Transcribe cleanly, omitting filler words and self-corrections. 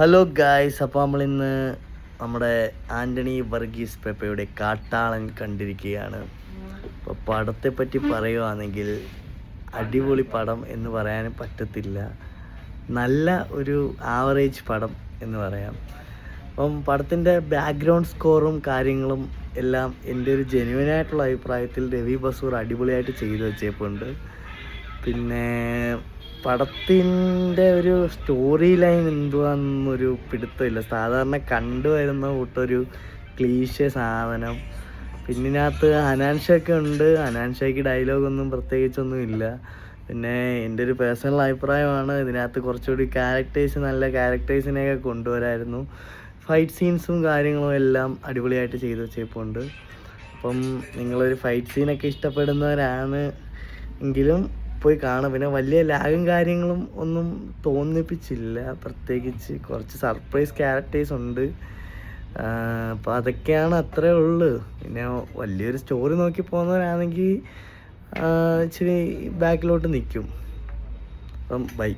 Hello guys, അപ്പോൾ നമ്മളിന്ന് നമ്മുടെ ആൻ്റണി വർഗീസ് പെപ്പയുടെ കാട്ടാളൻ കണ്ടിരിക്കുകയാണ്. അപ്പോൾ പടത്തെപ്പറ്റി പറയുകയാണെങ്കിൽ അടിപൊളി പടം എന്ന് പറയാനും പറ്റത്തില്ല, നല്ല ഒരു ആവറേജ് പടം എന്ന് പറയാം. അപ്പം പടത്തിൻ്റെ ബാക്ക്ഗ്രൗണ്ട് സ്കോറും കാര്യങ്ങളും എല്ലാം എൻ്റെ ഒരു ജെന്യുവനായിട്ടുള്ള അഭിപ്രായത്തിൽ രവി ബസൂർ അടിപൊളിയായിട്ട് ചെയ്തു വെച്ചേപ്പുണ്ട്. പിന്നെ പടത്തിൻ്റെ ഒരു സ്റ്റോറി ലൈൻ എന്തുവാന്നൊരു പിടുത്തമില്ല. സാധാരണ കണ്ടുവരുന്ന കൂട്ടൊരു ക്ലീശ സാധനം. പിന്നെ ഇതിനകത്ത് ഹനാൻ ഷായ്ക്ക് ഉണ്ട്. ഹനാൻ ഷായ്ക്ക് ഡയലോഗൊന്നും പ്രത്യേകിച്ചൊന്നും ഇല്ല. പിന്നെ എൻ്റെ ഒരു പേഴ്സണൽ അഭിപ്രായമാണ്, ഇതിനകത്ത് കുറച്ചുകൂടി നല്ല ക്യാരക്ടേഴ്സിനെയൊക്കെ കൊണ്ടുവരായിരുന്നു. ഫൈറ്റ് സീൻസും കാര്യങ്ങളും എല്ലാം അടിപൊളിയായിട്ട് ചെയ്തു വെച്ചേപ്പുണ്ട്. അപ്പം നിങ്ങളൊരു ഫൈറ്റ് സീനൊക്കെ ഇഷ്ടപ്പെടുന്നവരാണ് എങ്കിലും പോയി കാണാം. പിന്നെ വലിയ ലാഗും കാര്യങ്ങളും ഒന്നും തോന്നിപ്പിച്ചില്ല. പ്രത്യേകിച്ച് കുറച്ച് സർപ്രൈസ് ക്യാരക്ടേഴ്സ് ഉണ്ട്. അപ്പോൾ അതൊക്കെയാണ്, അത്രേ ഉള്ളൂ. പിന്നെ വലിയൊരു സ്റ്റോറി നോക്കി പോകുന്നവരാണെങ്കിൽ ഇച്ചിരി ബാക്കിലോട്ട് നിൽക്കും. അപ്പം ബൈ.